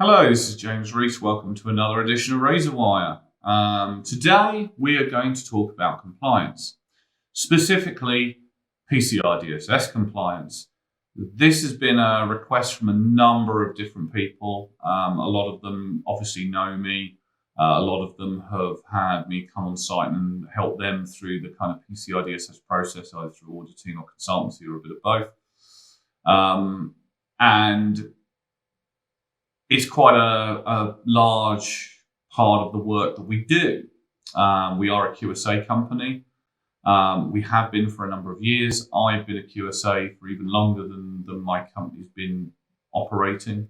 Hello, this is James Rees. Welcome to another edition of Razorwire. Today, we are going to talk about compliance, specifically PCI DSS compliance. This has been a request from a number of different people. A lot of them obviously know me. A lot of them have had me come on site and help them through the kind of PCI DSS process, either through auditing or consultancy or a bit of both. And it's quite a large part of the work that we do. We are a QSA company. We have been for a number of years. I've been a QSA for even longer than my company's been operating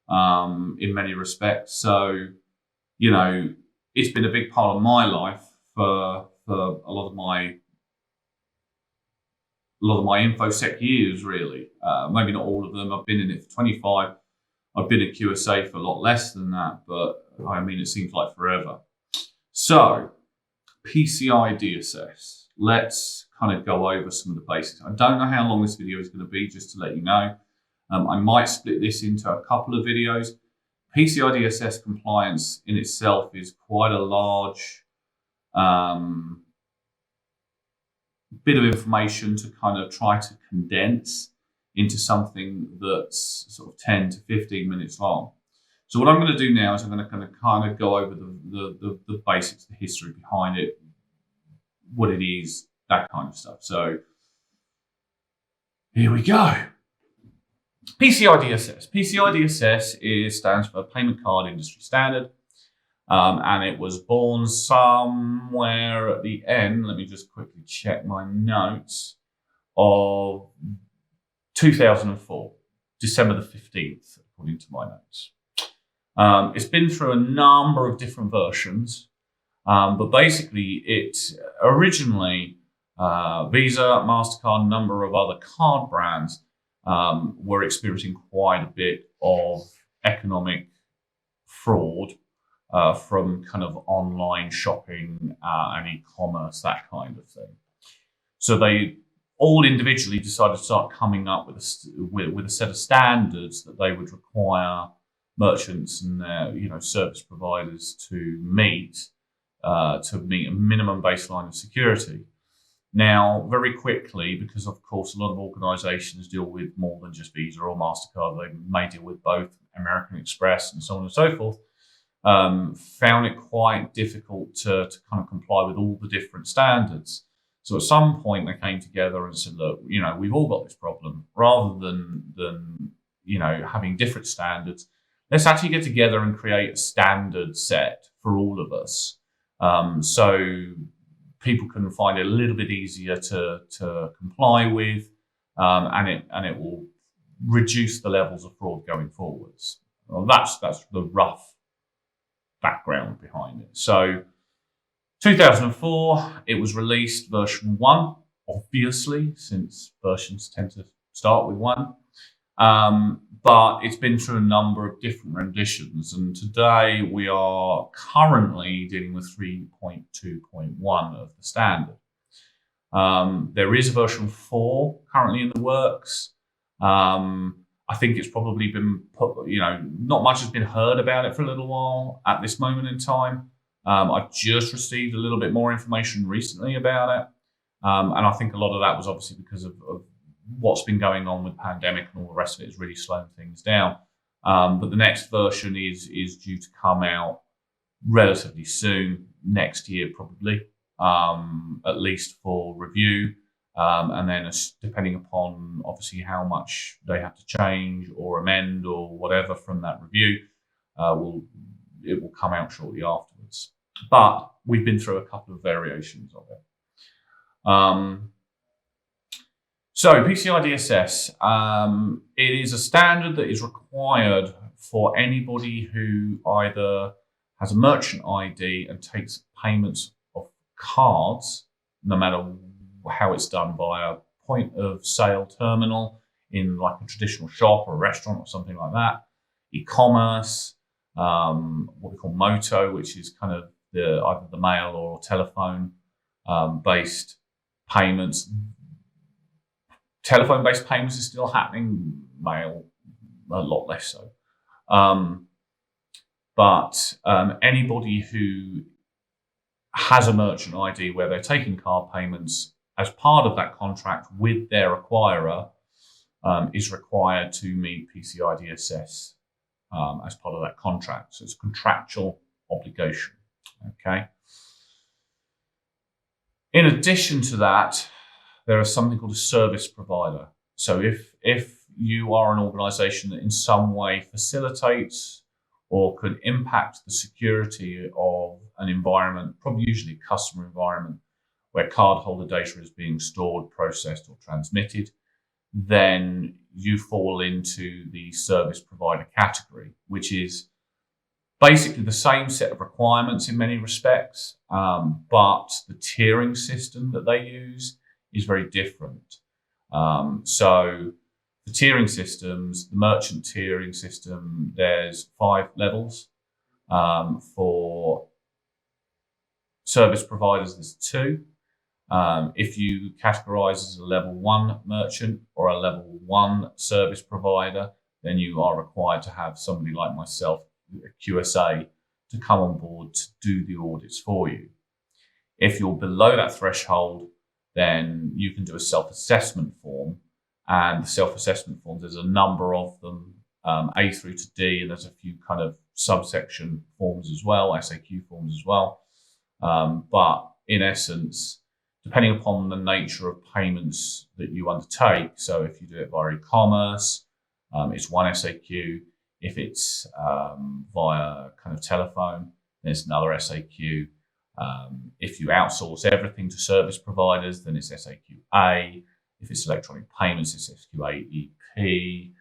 in many respects. So, you know, it's been a big part of my life for a lot of my infosec years, really. Maybe not all of them. I've been in it for 25. I've been a QSA for a lot less than that, but I mean, it seems like forever. So, PCI DSS. Let's kind of go over some of the basics. I don't know how long this video is going to be, just to let you know. I might split this into a couple of videos. PCI DSS compliance in itself is quite a large bit of information to kind of try to condense into something that's sort of 10 to 15 minutes long. So what I'm going to do now is I'm going to kind of go over the basics, the history behind it, what it is, that kind of stuff. So here we go. PCI DSS. PCI DSS stands for Payment Card Industry Standard. And it was born somewhere at the end, let me just quickly check my notes, of 2004, December the 15th, according to my notes. It's been through a number of different versions, but basically it originally, Visa, MasterCard, a number of other card brands were experiencing quite a bit of economic fraud from kind of online shopping and e-commerce, that kind of thing. So they all individually decided to start coming up with a set of standards that they would require merchants and their service providers to meet a minimum baseline of security. Now, very quickly, because of course a lot of organisations deal with more than just Visa or MasterCard, they may deal with both American Express and so on and so forth, found it quite difficult to kind of comply with all the different standards. So at some point they came together and said, look, we've all got this problem. Rather than having different standards, let's actually get together and create a standard set for all of us. So people can find it a little bit easier to comply with, and it will reduce the levels of fraud going forwards. Well, that's the rough background behind it. So 2004, it was released version 1, obviously, since versions tend to start with 1. But it's been through a number of different renditions, and today we are currently dealing with 3.2.1 of the standard. There is a version 4 currently in the works. I think it's probably been put, not much has been heard about it for a little while at this moment in time. I've just received a little bit more information recently about it. And I think a lot of that was obviously because of what's been going on with the pandemic and all the rest of it is really slowing things down. But the next version is due to come out relatively soon, next year probably, at least for review. And then depending upon obviously how much they have to change or amend or whatever from that review, it will come out shortly afterwards. But we've been through a couple of variations of it. So PCI DSS, it is a standard that is required for anybody who either has a merchant ID and takes payments of cards, no matter how it's done, via point of sale terminal in like a traditional shop or a restaurant or something like that, e-commerce, what we call Moto, which is kind of either the mail or telephone based payments. Telephone-based payments is still happening, mail a lot less so. But anybody who has a merchant ID where they're taking card payments as part of that contract with their acquirer is required to meet PCI DSS as part of that contract. So it's a contractual obligation. Okay. In addition to that, there is something called a service provider. So if you are an organization that in some way facilitates or could impact the security of an environment, probably usually a customer environment, where cardholder data is being stored, processed, or transmitted, then you fall into the service provider category, which is basically the same set of requirements in many respects, but the tiering system that they use is very different. So the tiering systems, the merchant tiering system, there's 5 levels. For service providers, there's 2. If you categorize as a level 1 merchant or a level 1 service provider, then you are required to have somebody like myself, a QSA, to come on board to do the audits for you. If you're below that threshold, then you can do a self-assessment form. And the self-assessment forms, there's a number of them, A through to D, and there's a few kind of subsection forms as well, SAQ forms as well. But in essence, depending upon the nature of payments that you undertake, so if you do it via e-commerce, it's 1 SAQ. If it's via kind of telephone, there's another SAQ. If you outsource everything to service providers, then it's SAQ-A. If it's electronic payments, it's SAQ-A-EP.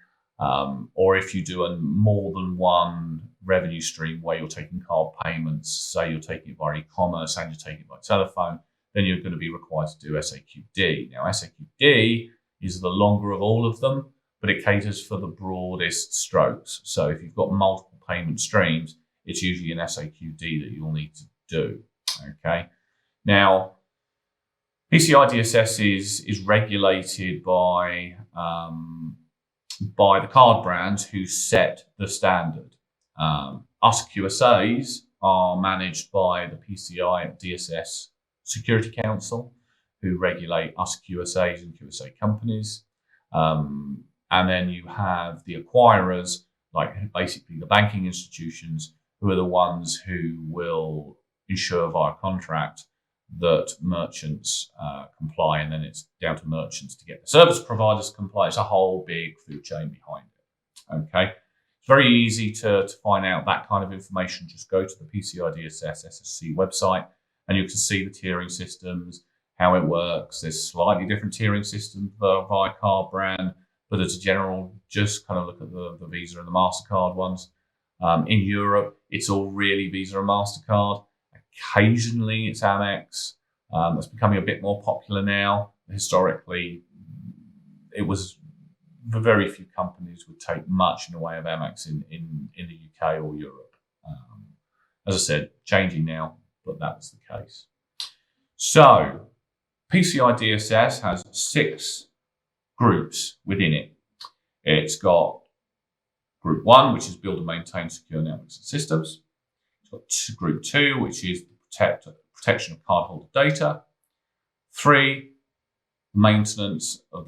Or if you do a more than one revenue stream where you're taking card payments, say you're taking it via e-commerce and you're taking it by telephone, then you're going to be required to do SAQ-D. Now, SAQ-D is the longer of all of them, but it caters for the broadest strokes. So if you've got multiple payment streams, it's usually an SAQ-D that you'll need to do. Okay. Now, PCI DSS is regulated by the card brands who set the standard. Us QSAs are managed by the PCI DSS Security Council, who regulate us QSAs and QSA companies. And then you have the acquirers, like basically the banking institutions, who are the ones who will ensure via contract that merchants comply, and then it's down to merchants to get the service providers to comply. It's a whole big food chain behind it. Okay, it's very easy to find out that kind of information. Just go to the PCI DSS SSC website, and you can see the tiering systems, how it works. There's slightly different tiering systems via card brand, but as a general, just kind of look at the Visa and the MasterCard ones. In Europe, it's all really Visa and MasterCard. Occasionally, it's Amex. It's becoming a bit more popular now. Historically, it was very few companies would take much in the way of Amex in the UK or Europe. As I said, changing now, but that was the case. So, PCI DSS has 6 groups within it. It's got Group 1, which is build and maintain secure networks and systems. It's got Group 2, which is the protection of cardholder data. 3, maintenance of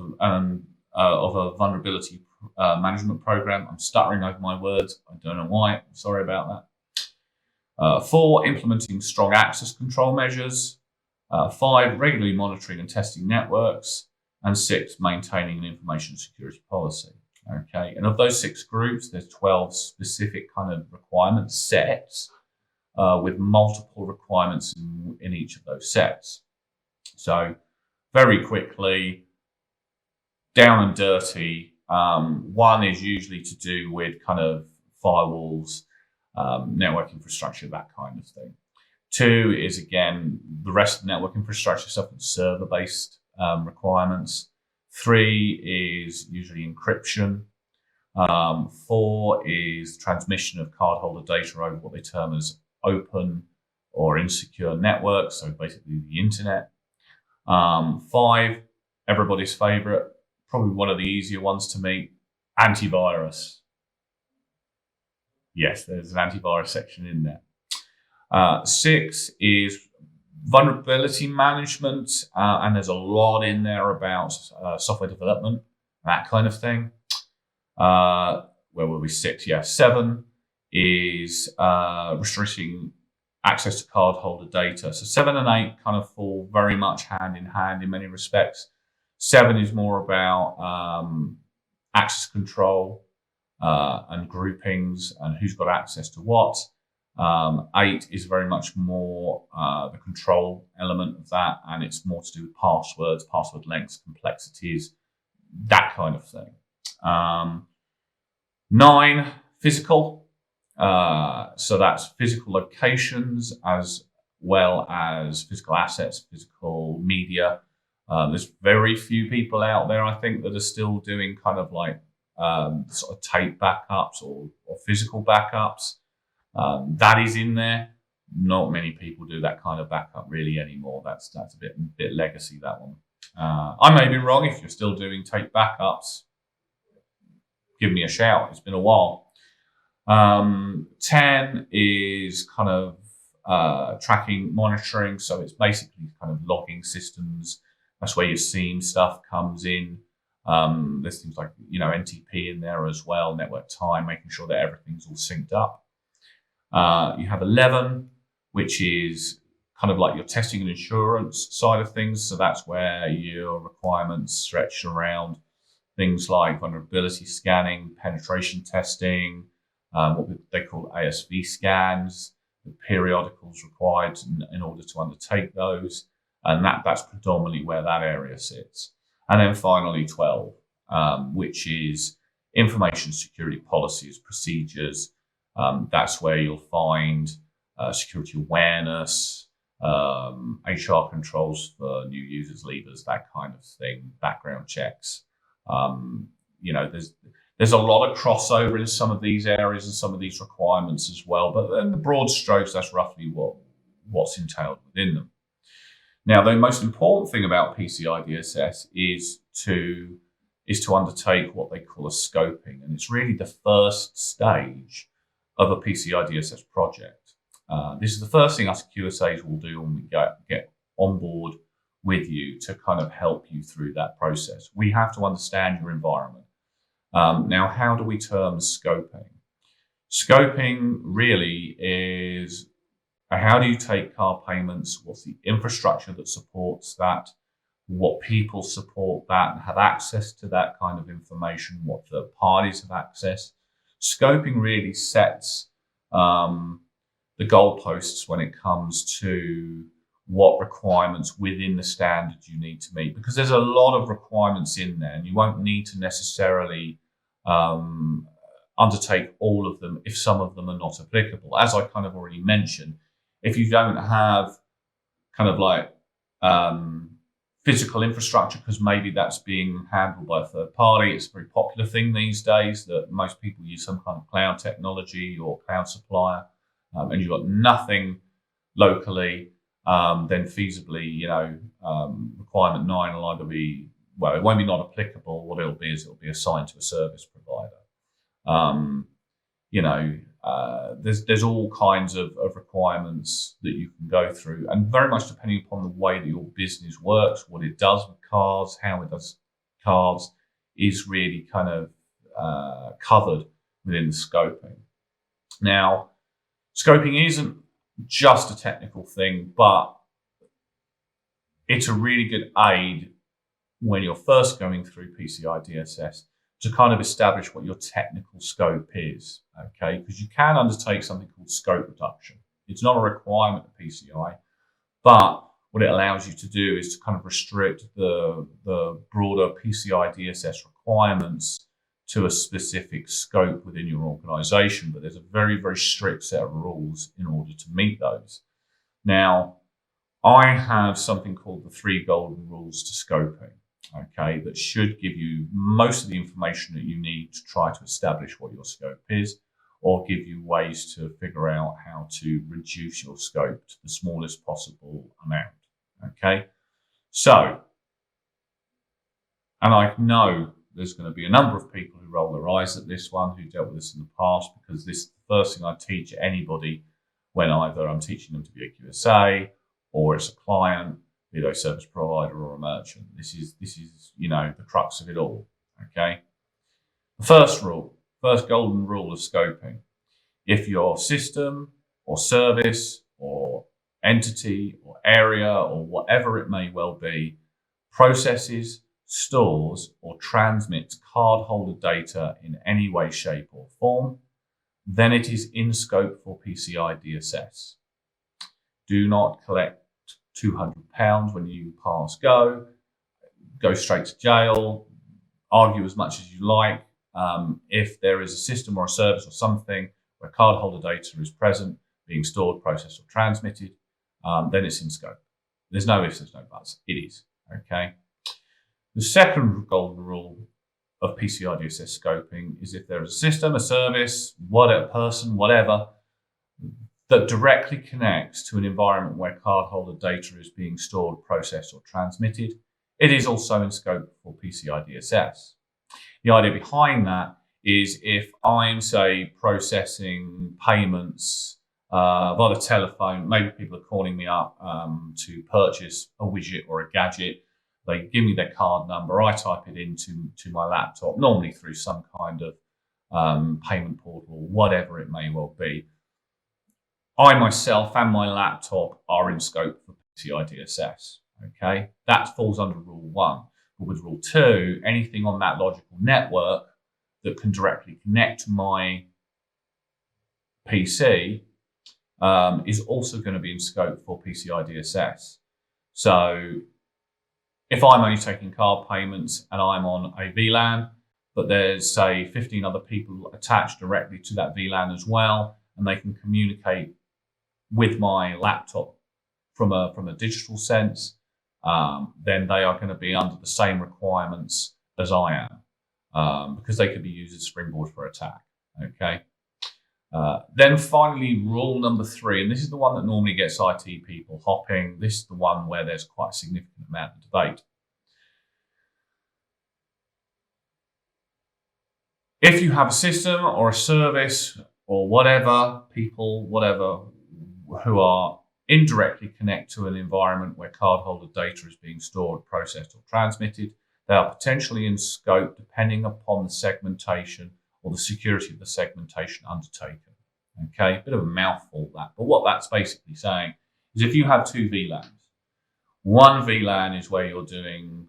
a vulnerability management program. I'm stuttering over my words. I don't know why. I'm sorry about that. 4, implementing strong access control measures. 5, regularly monitoring and testing networks. And 6, maintaining an information security policy. Okay, and of those 6 groups, there's 12 specific kind of requirement sets with multiple requirements in each of those sets. So very quickly, down and dirty, 1 is usually to do with kind of firewalls, network infrastructure, that kind of thing. 2 is, again, the rest of the network infrastructure stuff and server-based requirements. 3 is usually encryption. 4 is transmission of cardholder data over what they term as open or insecure networks, so basically the internet. 5, everybody's favorite, probably one of the easier ones to meet, antivirus. Yes, there's an antivirus section in there. 6 is vulnerability management, and there's a lot in there about software development, that kind of thing. Where were we? 6, yeah. 7 is restricting access to cardholder data. So 7 and 8 kind of fall very much hand in hand in many respects. 7 is more about access control and groupings and who's got access to what. 8 is very much more the control element of that, and it's more to do with passwords, password lengths, complexities, that kind of thing. 9, physical. So that's physical locations as well as physical assets, physical media. There's very few people out there, I think, that are still doing kind of like sort of tape backups or physical backups. That is in there. Not many people do that kind of backup really anymore. That's a bit legacy, that one. I may be wrong. If you're still doing tape backups, give me a shout. It's been a while. 10 is kind of tracking, monitoring. So it's basically kind of logging systems. That's where your SIEM stuff comes in. There's things like, NTP in there as well, network time, making sure that everything's all synced up. You have 11, which is kind of like your testing and insurance side of things. So that's where your requirements stretch around things like vulnerability scanning, penetration testing, what they call ASV scans, the periodicals required in order to undertake those. And that's predominantly where that area sits. And then finally 12, which is information security policies, procedures. That's where you'll find security awareness, HR controls for new users, leavers, that kind of thing, background checks. There's a lot of crossover in some of these areas and some of these requirements as well, but in the broad strokes, that's roughly what's entailed within them. Now, the most important thing about PCI DSS is to undertake what they call a scoping, and it's really the first stage of a PCI DSS project. This is the first thing us QSAs will do when we get on board with you to kind of help you through that process. We have to understand your environment. Now, how do we term scoping? Scoping really is how do you take car payments? What's the infrastructure that supports that? What people support that and have access to that kind of information? What third parties have access? Scoping really sets the goalposts when it comes to what requirements within the standard you need to meet, because there's a lot of requirements in there and you won't need to necessarily undertake all of them if some of them are not applicable. As I kind of already mentioned, if you don't have kind of like physical infrastructure, because maybe that's being handled by a third party, it's a very popular thing these days that most people use some kind of cloud technology or cloud supplier, and you've got nothing locally, then feasibly, requirement 9 will either be, well, it won't be not applicable. What it'll be is it'll be assigned to a service provider. There's all kinds of requirements that you can go through, and very much depending upon the way that your business works, what it does with cards, how it does cards, is really kind of covered within the scoping. Now, scoping isn't just a technical thing, but it's a really good aid when you're first going through PCI DSS to kind of establish what your technical scope is, okay? Because you can undertake something called scope reduction. It's not a requirement of PCI, but what it allows you to do is to kind of restrict the broader PCI DSS requirements to a specific scope within your organization, but there's a very, very strict set of rules in order to meet those. Now, I have something called the 3 golden rules to scoping, okay, that should give you most of the information that you need to try to establish what your scope is, or give you ways to figure out how to reduce your scope to the smallest possible amount, okay? So, and I know there's going to be a number of people who roll their eyes at this one, who dealt with this in the past, because this first thing I teach anybody when either I'm teaching them to be a QSA or it's a client, be it a service provider or a merchant. This is the crux of it all. Okay. The first golden rule of scoping. If your system or service or entity or area or whatever it may well be processes, stores, or transmits cardholder data in any way, shape, or form, then it is in scope for PCI DSS. Do not collect £200 when you pass go straight to jail, argue as much as you like. If there is a system or a service or something where cardholder data is present, being stored, processed, or transmitted, then it's in scope. There's no ifs, there's no buts. It is. Okay. The second golden rule of PCI DSS scoping is if there is a system, a service, whatever person, whatever, that directly connects to an environment where cardholder data is being stored, processed, or transmitted, it is also in scope for PCI DSS. The idea behind that is if I'm, say, processing payments via the telephone, maybe people are calling me up to purchase a widget or a gadget. They give me their card number. I type it into my laptop, normally through some kind of payment portal, whatever it may well be. I myself and my laptop are in scope for PCI DSS. Okay, that falls under Rule 1. But with Rule 2, anything on that logical network that can directly connect to my PC is also going to be in scope for PCI DSS. So if I'm only taking card payments and I'm on a VLAN, but there's, say, 15 other people attached directly to that VLAN as well, and they can communicate with my laptop from a digital sense, then they are going to be under the same requirements as I am, because they could be used as a springboard for attack. Okay. Then finally, rule number 3, and this is the one that normally gets IT people hopping. This is the one where there's quite a significant amount of debate. If you have a system or a service or whatever, people, whatever, who are indirectly connect to an environment where cardholder data is being stored, processed, or transmitted, they are potentially in scope depending upon the segmentation or the security of the segmentation undertaken. Okay, bit of a mouthful that, but what that's basically saying is if you have 2 VLANs, one VLAN is where you're doing,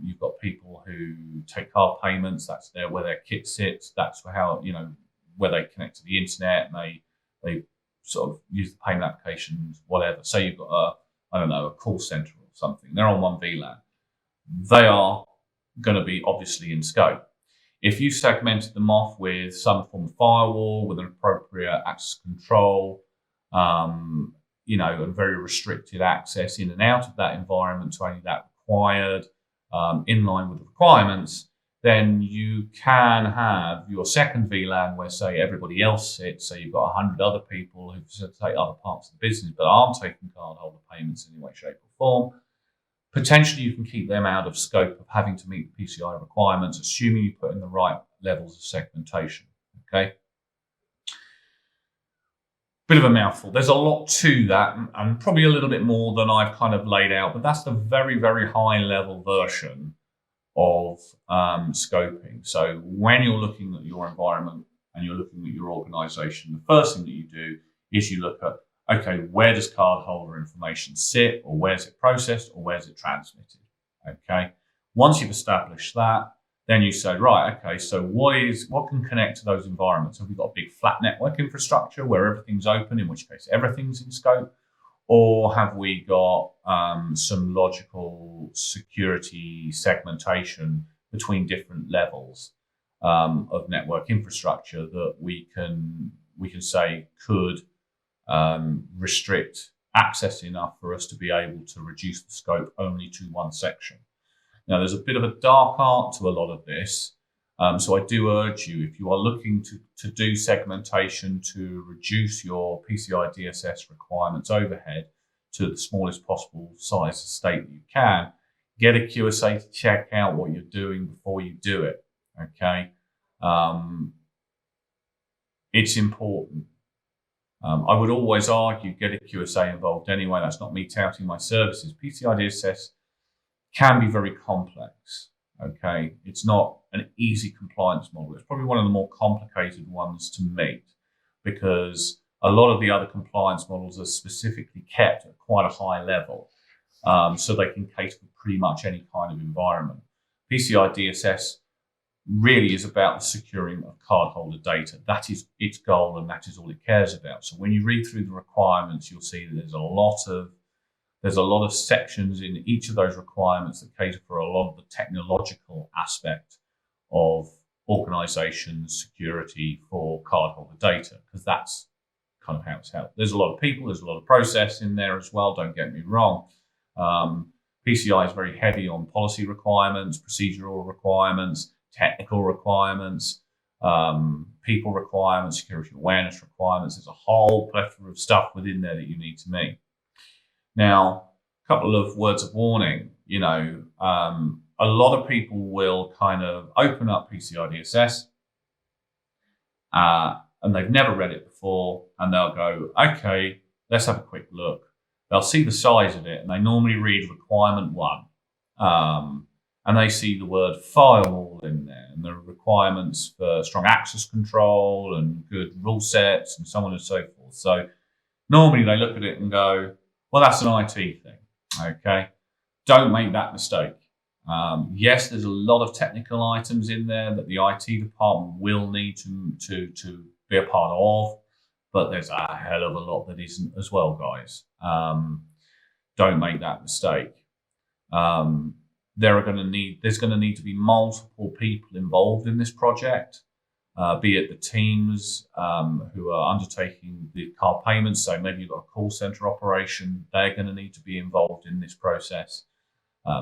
you've got people who take card payments, that's where their kit sits, that's how, where they connect to the internet and they sort of use the payment applications, whatever. Say you've got a call center or something, they're on one VLAN. They are going to be obviously in scope. If you segmented them off with some form of firewall, with an appropriate access control, and very restricted access in and out of that environment to only that required, in line with the requirements, then you can have your second VLAN where, say, everybody else sits. So you've got 100 other people who facilitate other parts of the business but aren't taking cardholder payments in any way, shape, or form. Potentially, you can keep them out of scope of having to meet the PCI requirements, assuming you put in the right levels of segmentation. Okay. Bit of a mouthful. There's a lot to that, and probably a little bit more than I've kind of laid out, but that's the very, very high level version of scoping. So when you're looking at your environment and you're looking at your organization, the first thing that you do is you look at, okay, where does cardholder information sit, or where's it processed, or where's it transmitted? Okay. Once you've established that, then you say, right, okay, so what can connect to those environments? Have we got a big flat network infrastructure where everything's open, in which case everything's in scope? Or have we got some logical security segmentation between different levels of network infrastructure that we can say could restrict access enough for us to be able to reduce the scope only to one section? Now, there's a bit of a dark art to a lot of this. So I do urge you, if you are looking to do segmentation to reduce your PCI DSS requirements overhead to the smallest possible size estate that you can, get a QSA to check out what you're doing before you do it. Okay. it's important. I would always argue get a QSA involved anyway. That's not me touting my services. PCI DSS can be very complex. Okay, it's not an easy compliance model. It's probably one of the more complicated ones to meet because a lot of the other compliance models are specifically kept at quite a high level, so they can cater for pretty much any kind of environment. PCI DSS really is about the securing of cardholder data. That is its goal, and that is all it cares about. So when you read through the requirements, you'll see that there's a lot of sections in each of those requirements that cater for a lot of the technological aspect of organization security for cardholder data, because that's kind of how it's held. There's a lot of people, there's a lot of process in there as well, don't get me wrong. PCI is very heavy on policy requirements, procedural requirements, technical requirements, people requirements, security awareness requirements. There's a whole plethora of stuff within there that you need to meet. Now, a couple of words of warning, a lot of people will kind of open up PCI DSS and they've never read it before, and they'll go, okay, let's have a quick look. They'll see the size of it, and they normally read requirement 1. And they see the word firewall in there, and the requirements for strong access control and good rule sets and so on and so forth. So normally they look at it and go, well, that's an IT thing, okay? Don't make that mistake. Yes, there's a lot of technical items in there that the IT department will need to be a part of, but there's a hell of a lot that isn't as well, guys. Don't make that mistake. There's going to need to be multiple people involved in this project, be it the teams who are undertaking the card payments. So maybe you've got a call center operation. They're going to need to be involved in this process.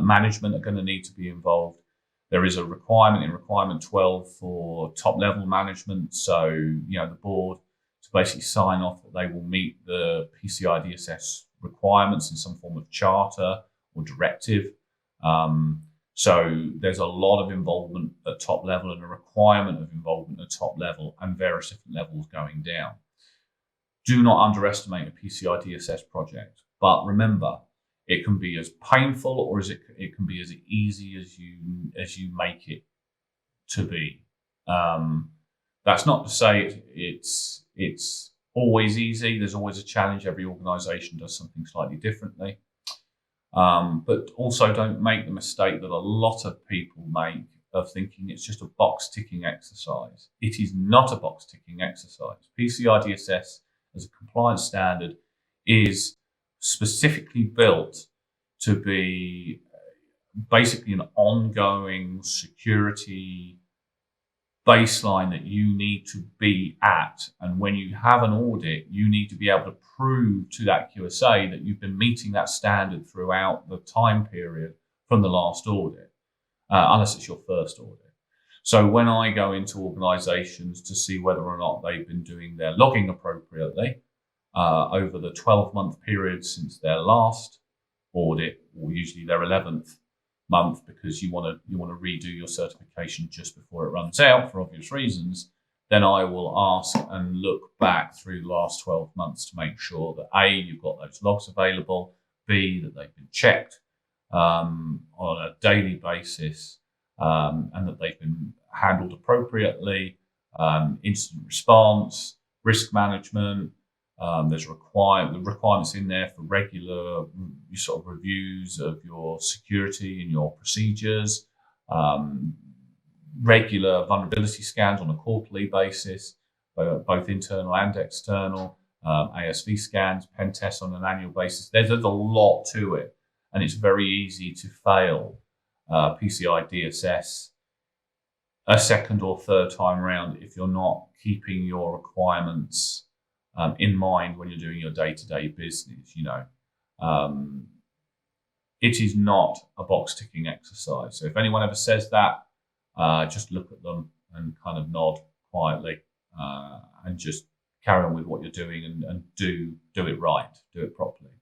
Management are going to need to be involved. There is a requirement in requirement 12 for top level management. So, the board to basically sign off that they will meet the PCI DSS requirements in some form of charter or directive. So there's a lot of involvement at top level and a requirement of involvement at top level and various different levels going down. Do not underestimate a PCI DSS project, but remember, it can be as painful or it can be as easy as you make it to be. That's not to say it's always easy. There's always a challenge. Every organisation does something slightly differently. But also don't make the mistake that a lot of people make of thinking it's just a box ticking exercise. It is not a box ticking exercise. PCI DSS as a compliance standard is specifically built to be basically an ongoing security baseline that you need to be at. And when you have an audit, you need to be able to prove to that QSA that you've been meeting that standard throughout the time period from the last audit, unless it's your first audit. So when I go into organizations to see whether or not they've been doing their logging appropriately over the 12-month period since their last audit, or usually their 11th month, because you want to redo your certification just before it runs out for obvious reasons, then I will ask and look back through the last 12 months to make sure that A, you've got those logs available, B, that they've been checked on a daily basis, and that they've been handled appropriately, incident response, risk management. There's requirements in there for regular sort of reviews of your security and your procedures, regular vulnerability scans on a quarterly basis, both internal and external, ASV scans, pen tests on an annual basis. There's a lot to it, and it's very easy to fail PCI DSS a second or third time around if you're not keeping your requirements in mind when you're doing your day-to-day business. It is not a box ticking exercise. So if anyone ever says that, just look at them and kind of nod quietly, and just carry on with what you're doing and do it right, do it properly.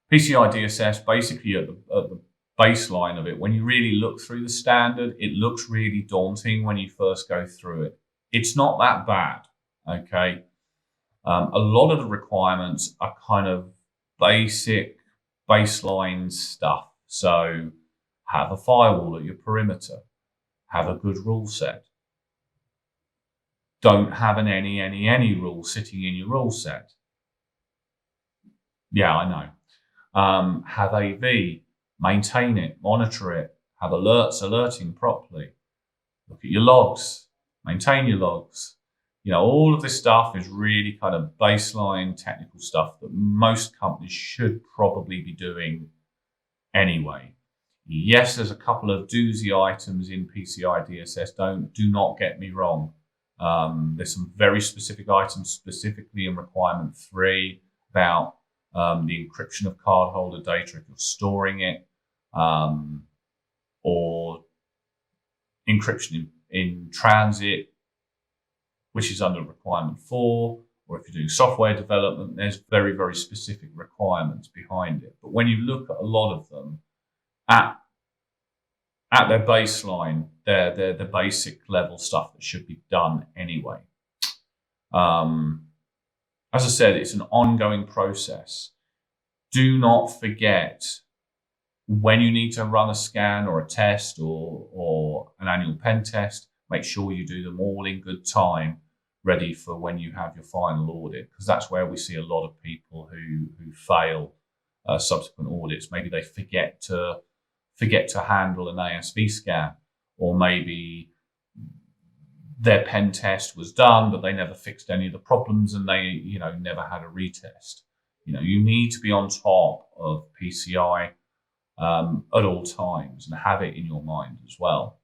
PCI DSS, basically at the baseline of it, when you really look through the standard, it looks really daunting when you first go through it. it's not that bad, okay? A lot of the requirements are kind of basic, baseline stuff. So have a firewall at your perimeter, have a good rule set. Don't have an any rule sitting in your rule set. Yeah, I know. Have AV, maintain it, monitor it, have alerts alerting properly. Look at your logs, maintain your logs. You know, all of this stuff is really kind of baseline technical stuff that most companies should probably be doing anyway. Yes, there's a couple of doozy items in PCI DSS. Do not get me wrong. There's some very specific items, specifically in requirement 3, about the encryption of cardholder data if you're storing it, or encryption in transit, which is under requirement 4, or if you're doing software development, there's very, very specific requirements behind it. But when you look at a lot of them, at their baseline, they're the basic level stuff that should be done anyway. As I said, it's an ongoing process. Do not forget, when you need to run a scan or a test or an annual pen test, make sure you do them all in good time, ready for when you have your final audit, because that's where we see a lot of people who fail subsequent audits. Maybe they forget to handle an ASV scan, or maybe their pen test was done, but they never fixed any of the problems and they, never had a retest. You need to be on top of PCI at all times and have it in your mind as well.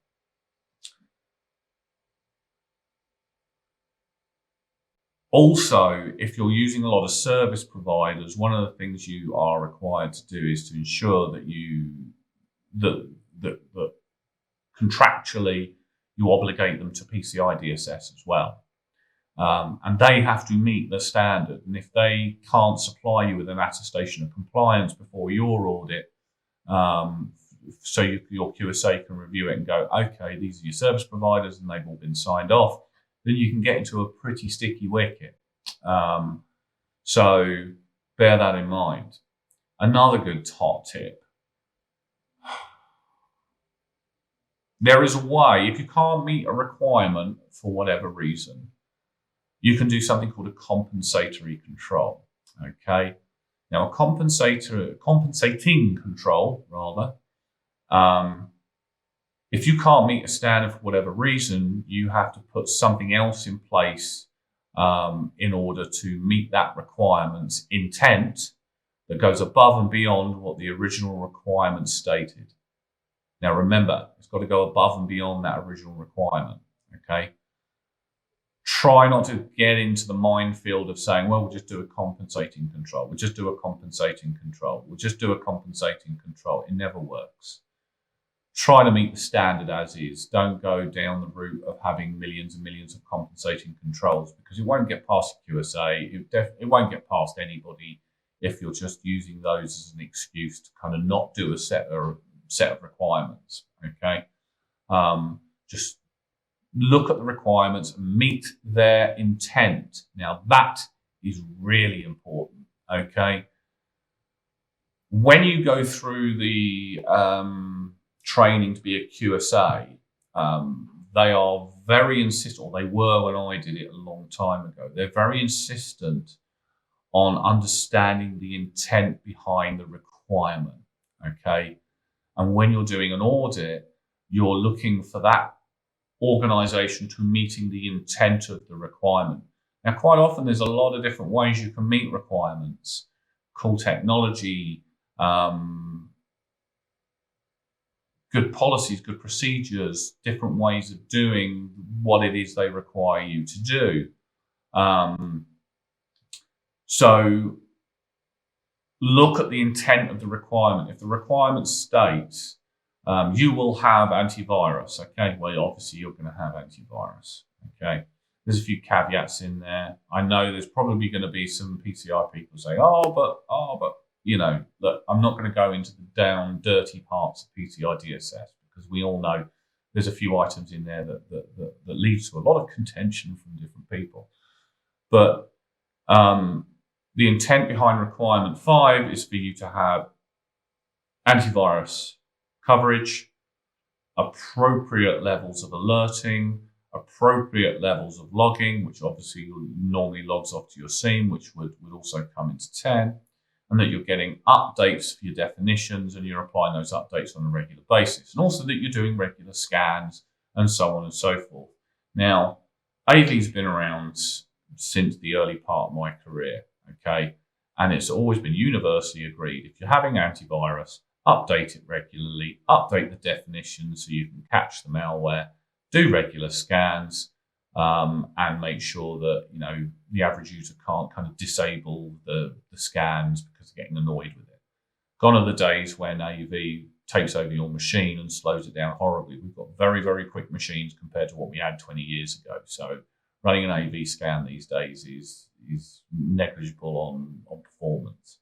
Also, if you're using a lot of service providers, one of the things you are required to do is to ensure that that contractually you obligate them to PCI DSS as well. And they have to meet the standard. And if they can't supply you with an attestation of compliance before your audit, so your QSA can review it and go, okay, these are your service providers and they've all been signed off, then you can get into a pretty sticky wicket. So bear that in mind. Another good top tip. There is a way, if you can't meet a requirement for whatever reason, you can do something called a compensatory control. Okay. Now, a compensating control, rather, if you can't meet a standard for whatever reason, you have to put something else in place in order to meet that requirement's intent that goes above and beyond what the original requirement stated. Now, remember, it's got to go above and beyond that original requirement, okay? Try not to get into the minefield of saying, well, we'll just do a compensating control. We'll just do a compensating control. We'll just do a compensating control. It never works. Try to meet the standard as is. Don't go down the route of having millions and millions of compensating controls, because it won't get past QSA. It won't get past anybody if you're just using those as an excuse to kind of not do a set of requirements. Okay, just look at the requirements and meet their intent. Now that is really important. Okay, when you go through the training to be a QSA, they are very insistent, or they were when I did it a long time ago. They're very insistent on understanding the intent behind the requirement. Okay. And when you're doing an audit, you're looking for that organization to meeting the intent of the requirement. Now, quite often there's a lot of different ways you can meet requirements. Cool technology, good policies, good procedures, different ways of doing what it is they require you to do. So look at the intent of the requirement. If the requirement states you will have antivirus, okay, well, obviously you're going to have antivirus, okay. There's a few caveats in there. I know there's probably going to be some PCI people saying, but, look, I'm not going to go into the down, dirty parts of PCI DSS, because we all know there's a few items in there that lead to a lot of contention from different people. But the intent behind requirement 5 is for you to have antivirus coverage, appropriate levels of alerting, appropriate levels of logging, which obviously normally logs off to your SIEM, which would also come into 10, and that you're getting updates for your definitions and you're applying those updates on a regular basis, and also that you're doing regular scans and so on and so forth. Now, AV's been around since the early part of my career, okay? And it's always been universally agreed, if you're having antivirus, update it regularly, update the definitions so you can catch the malware, do regular scans, and make sure that, you know, the average user can't kind of disable the scans because they're getting annoyed with it. Gone are the days when AV takes over your machine and slows it down horribly. We've got very, very quick machines compared to what we had 20 years ago. So running an AV scan these days is negligible on performance.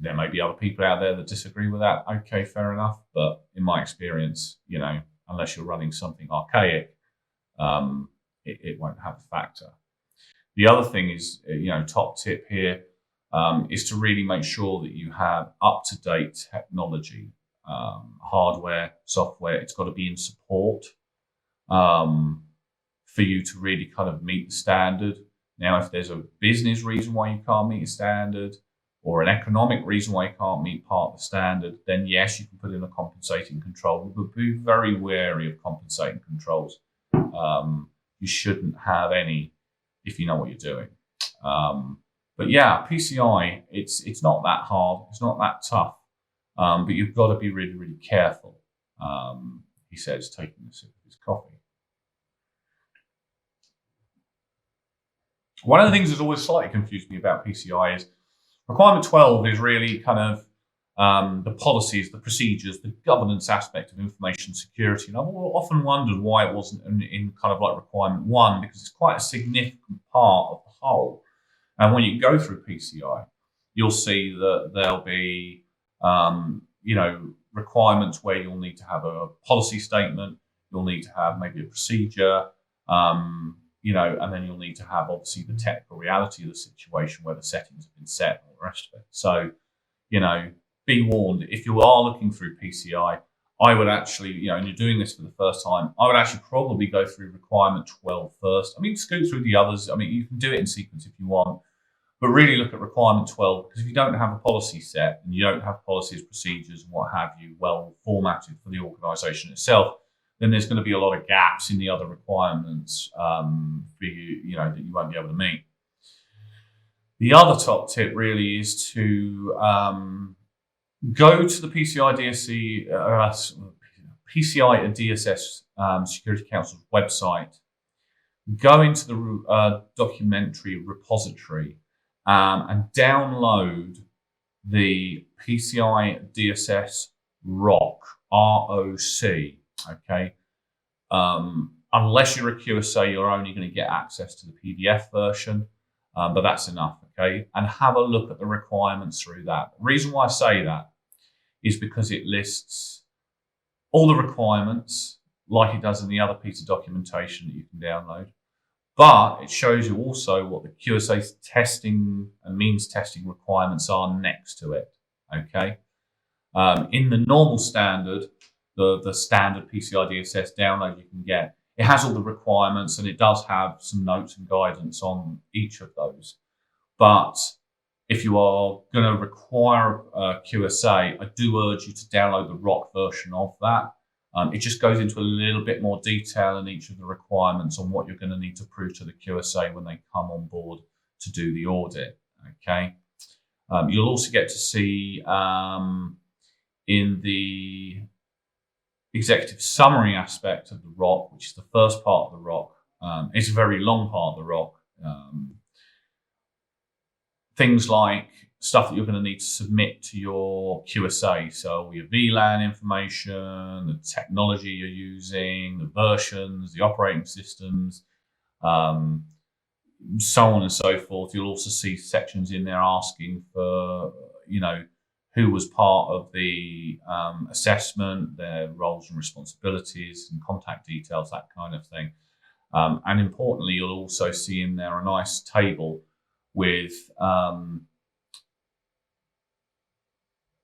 There may be other people out there that disagree with that. Okay, fair enough. But in my experience, you know, unless you're running something archaic, it won't have a factor. The other thing is, you know, top tip here is to really make sure that you have up-to-date technology, hardware, software. It's got to be in support for you to really kind of meet the standard. Now, if there's a business reason why you can't meet a standard, or an economic reason why you can't meet part of the standard, then yes, you can put in a compensating control, but be very wary of compensating controls. You shouldn't have any if you know what you're doing. But yeah, PCI, it's not that hard, it's not that tough, but you've got to be really, really careful. He says, taking a sip of his coffee. One of the things that's always slightly confused me about PCI is requirement 12 is really kind of the policies, the procedures, the governance aspect of information security. And I've often wondered why it wasn't in kind of like requirement 1, because it's quite a significant part of the whole. And when you go through PCI, you'll see that there'll be, you know, requirements where you'll need to have a policy statement, you'll need to have maybe a procedure, you know, and then you'll need to have obviously the technical reality of the situation where the settings have been set and all the rest of it. So, you know, be warned, if you are looking through PCI, I would actually, you know, and you're doing this for the first time, I would actually probably go through requirement 12 first. I mean, scoot through the others. I mean, you can do it in sequence if you want, but really look at requirement 12, because if you don't have a policy set and you don't have policies, procedures, and what have you well formatted for the organization itself, then there's going to be a lot of gaps in the other requirements for you, you know, that you won't be able to meet. The other top tip really is to go to the PCI DSS Security Council's website, go into the documentary repository and download the PCI DSS ROC, ROC. Okay. Unless you're a QSA, you're only going to get access to the PDF version, but that's enough. Okay. And have a look at the requirements through that. The reason why I say that is because it lists all the requirements like it does in the other piece of documentation that you can download, but it shows you also what the QSA testing and means testing requirements are next to it. Okay. In the normal standard, the standard PCI DSS download you can get, it has all the requirements and it does have some notes and guidance on each of those. But if you are going to require a QSA, I do urge you to download the ROC version of that. It just goes into a little bit more detail in each of the requirements on what you're going to need to prove to the QSA when they come on board to do the audit. Okay. You'll also get to see in the executive summary aspect of the ROC, which is the first part of the ROC. It's a very long part of the ROC. Things like stuff that you're going to need to submit to your QSA. So your VLAN information, the technology you're using, the versions, the operating systems, so on and so forth. You'll also see sections in there asking for, you know, who was part of the assessment, their roles and responsibilities and contact details, that kind of thing. And importantly, you'll also see in there a nice table with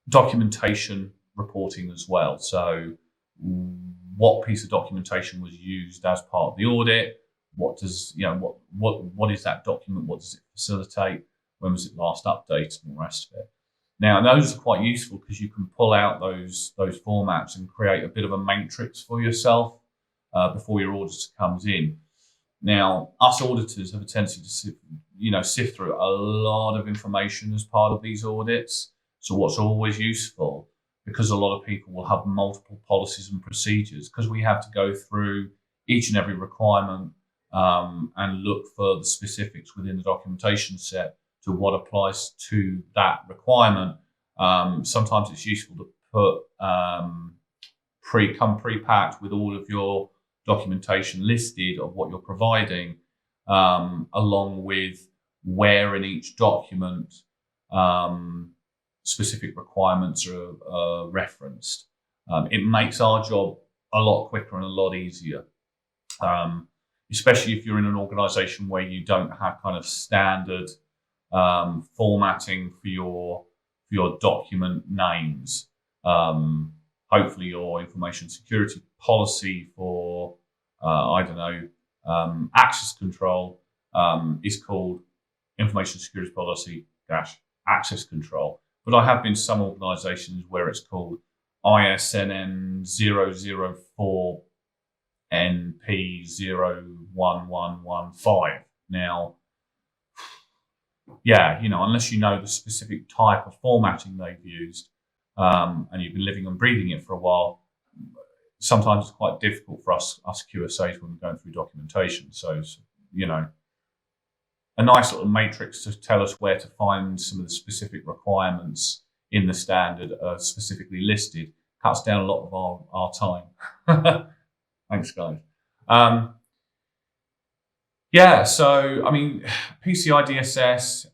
documentation reporting as well. So what piece of documentation was used as part of the audit? What does, what is that document? What does it facilitate? When was it last updated and all the rest of it? Now, those are quite useful because you can pull out those formats and create a bit of a matrix for yourself before your auditor comes in. Now, us auditors have a tendency to sift through a lot of information as part of these audits. So what's always useful, because a lot of people will have multiple policies and procedures, because we have to go through each and every requirement and look for the specifics within the documentation set to what applies to that requirement. Sometimes it's useful to put come pre-packed with all of your documentation listed of what you're providing, along with where in each document specific requirements are referenced. It makes our job a lot quicker and a lot easier, especially if you're in an organisation where you don't have kind of standard formatting for your document names. Hopefully your information security policy for, access control is called information security policy - access control. But I have been to some organisations where it's called ISNN 004 NP 01115. Now, unless you know the specific type of formatting they've used, and you've been living and breathing it for a while, sometimes it's quite difficult for us QSAs when we're going through documentation. So, a nice little matrix to tell us where to find some of the specific requirements in the standard specifically listed cuts down a lot of our time. Thanks, guys. So, PCI DSS,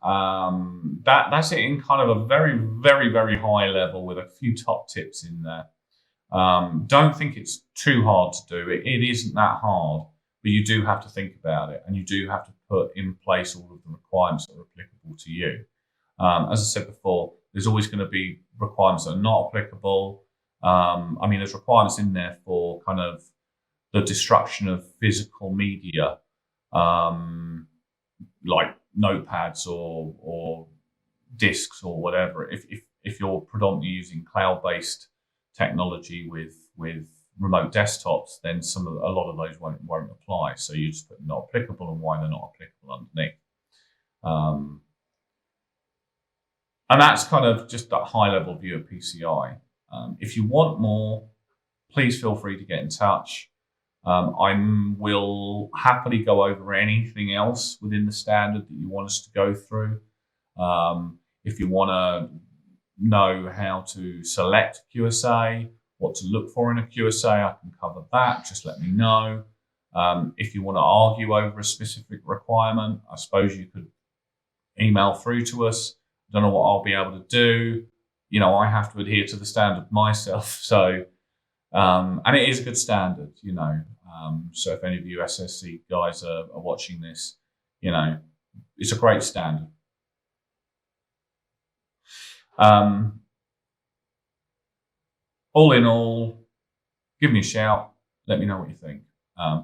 that's it in kind of a very, very, very high level with a few top tips in there. Don't think it's too hard to do. It isn't that hard, but you do have to think about it, and you do have to put in place all of the requirements that are applicable to you. As I said before, there's always going to be requirements that are not applicable. There's requirements in there for kind of the destruction of physical media, like notepads or discs or whatever. If you're predominantly using cloud-based technology with remote desktops, then a lot of those won't apply. So you just put not applicable and why they're not applicable underneath. And that's kind of just that high-level view of PCI. If you want more, please feel free to get in touch. I will happily go over anything else within the standard that you want us to go through. If you want to know how to select QSA, what to look for in a QSA, I can cover that. Just let me know. If you want to argue over a specific requirement, I suppose you could email through to us. Don't know what I'll be able to do. I have to adhere to the standard myself. So, and it is a good standard, So if any of you SSC guys are watching this, it's a great standard. All in all, give me a shout. Let me know what you think.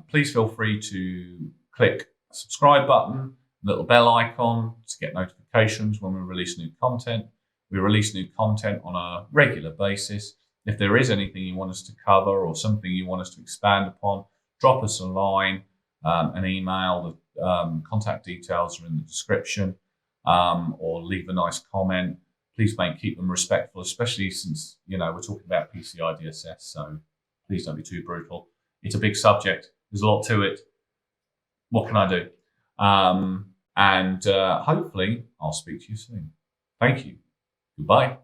Please feel free to click the subscribe button, little bell icon to get notifications when we release new content. We release new content on a regular basis. If there is anything you want us to cover or something you want us to expand upon, drop us a line, an email. The contact details are in the description, or leave a nice comment. Please keep them respectful, especially since, we're talking about PCI DSS, so please don't be too brutal. It's a big subject. There's a lot to it. What can I do? And hopefully I'll speak to you soon. Thank you. Goodbye.